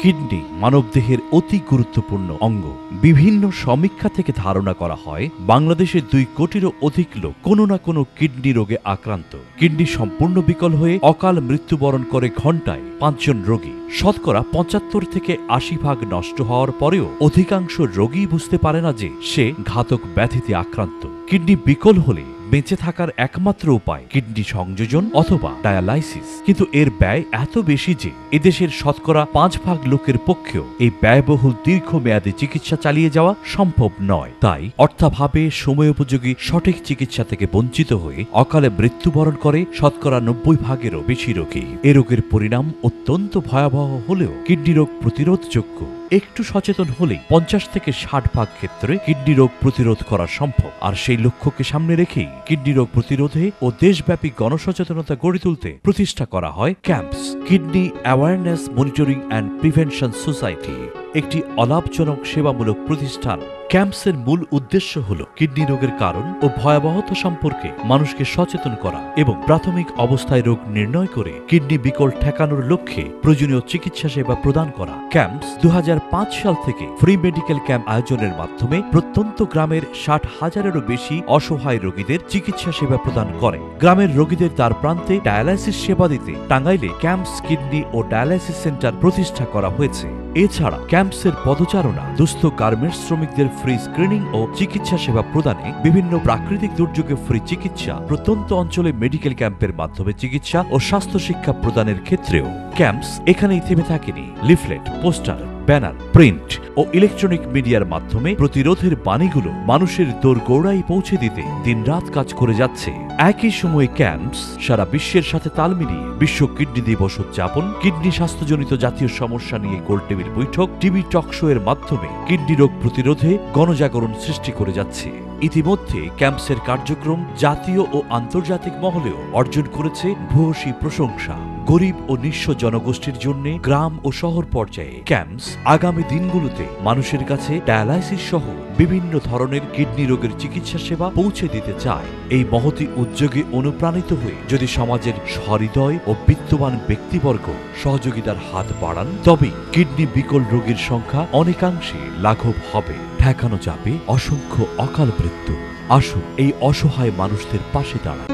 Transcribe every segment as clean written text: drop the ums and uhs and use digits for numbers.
Kidney মানবদেহের অতি গুরুত্বপূর্ণ অঙ্গ। বিভিন্ন সমীক্ষা থেকে ধারণা করা হয় বাংলাদেশের 2 কোটিরও অধিক লোক কোনো না কোনো কিডনি রোগে আক্রান্ত। কিডনি সম্পূর্ণ বিকল হয়ে অকাল মৃত্যুবরণ করে ঘণ্টায় 5 জন রোগী। শতকরা 75 থেকে 80 ভাগ নষ্ট হওয়ার পরেও অধিকাংশ রোগী বুঝতে পারে না যে সে ঘাতক ব্যাধিতে আক্রান্ত। কিডনি বিকল হলে বেঁচে থাকার একমাত্র উপায় কিডনি সংযোজন অথবা ডায়ালাইসিস, কিন্তু এর ব্যয় এত বেশি যে এদেশের শতকরা 5 ভাগ লোকের পক্ষেও এই ব্যয়বহুল দীর্ঘমেয়াদী চিকিৎসা চালিয়ে যাওয়া সম্ভব নয়। তাই অর্থাভাবে সময়োপযোগী সঠিক চিকিৎসা থেকে বঞ্চিত হয়ে অকালে মৃত্যুবরণ করে শতকরা 90 ভাগেরও বেশি রোগী। এ রোগের পরিণাম অত্যন্ত ভয়াবহ হলেও কিডনি রোগ প্রতিরোধযোগ্য। একটু সচেতন হলেই 50 থেকে 60 ভাগ ক্ষেত্রে কিডনি রোগ প্রতিরোধ করা সম্ভব। আর সেই লক্ষ্যকে সামনে রেখেই কিডনি রোগ প্রতিরোধে ও দেশব্যাপী গণসচেতনতা গড়ে তুলতে প্রতিষ্ঠা করা হয় camps, kidney awareness monitoring and prevention society, একটি অলাভজনক সেবামূলক প্রতিষ্ঠান। ক্যাম্পসের মূল উদ্দেশ্য হল কিডনি রোগের কারণ ও ভয়াবহতা সম্পর্কে মানুষকে সচেতন করা এবং প্রাথমিক অবস্থায় রোগ নির্ণয় করে কিডনি বিকল ঠেকানোর লক্ষ্যে প্রয়োজনীয় চিকিৎসা সেবা প্রদান করা। ক্যাম্পস 2005 সাল থেকে ফ্রি মেডিকেল ক্যাম্প আয়োজনের মাধ্যমে প্রত্যন্ত গ্রামের 60,000-এরও বেশি অসহায় রোগীদের চিকিৎসা সেবা প্রদান করে। গ্রামের রোগীদের দ্বার প্রান্তে ডায়ালাইসিস সেবা দিতে টাঙ্গাইলে ক্যাম্পস কিডনি ও ডায়ালাইসিস সেন্টার প্রতিষ্ঠা করা হয়েছে। এছাড়া ক্যাম্পসের পদচারণা, দুস্থ গার্মেন্টস শ্রমিকদের ফ্রি স্ক্রিনিং ও চিকিৎসা সেবা প্রদানে, বিভিন্ন প্রাকৃতিক দুর্যোগে ফ্রি চিকিৎসা, প্রত্যন্ত অঞ্চলে মেডিকেল ক্যাম্পের মাধ্যমে চিকিৎসা ও স্বাস্থ্য শিক্ষা প্রদানের ক্ষেত্রেও ক্যাম্পস এখানেই থেমে থাকেনি। লিফলেট, পোস্টার, ব্যানার, প্রিন্ট ও ইলেকট্রনিক মিডিয়ার মাধ্যমে প্রতিরোধের বাণীগুলো মানুষের দোরগোড়ায় পৌঁছে দিতে দিনরাত কাজ করে যাচ্ছে। একই সময়ে ক্যাম্পস সারা বিশ্বের সাথে তাল মিলিয়ে বিশ্ব কিডনি দিবস উদযাপন, কিডনি স্বাস্থ্যজনিত জাতীয় সমস্যা নিয়ে গোলটেবিল বৈঠক, টিভি টক শো এর মাধ্যমে কিডনি রোগ প্রতিরোধে গণজাগরণ সৃষ্টি করে যাচ্ছে। ইতিমধ্যে ক্যাম্পসের কার্যক্রম জাতীয় ও আন্তর্জাতিক মহলেও অর্জন করেছে ভূয়সী প্রশংসা। গরিব ও নিঃস্ব জনগোষ্ঠীর জন্য গ্রাম ও শহর পর্যায়ে ক্যাম্পস আগামী দিনগুলোতে মানুষের কাছে ডায়ালাইসিস সহ বিভিন্ন ধরনের কিডনি রোগের চিকিৎসা সেবা পৌঁছে দিতে চায়। এই মহতী উদ্যোগে অনুপ্রাণিত হয়ে যদি সমাজের সহৃদয় ও বিত্তবান ব্যক্তিবর্গ সহযোগিতার হাত বাড়ান, তবে কিডনি বিকল রোগীর সংখ্যা অনেকাংশে লাঘব হবে, ঠেকানো যাবে অসংখ্য অকাল মৃত্যু। আসুন এই অসহায় মানুষদের পাশে দাঁড়াই।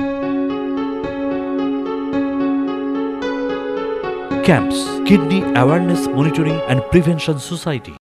Camps, kidney awareness monitoring and prevention society.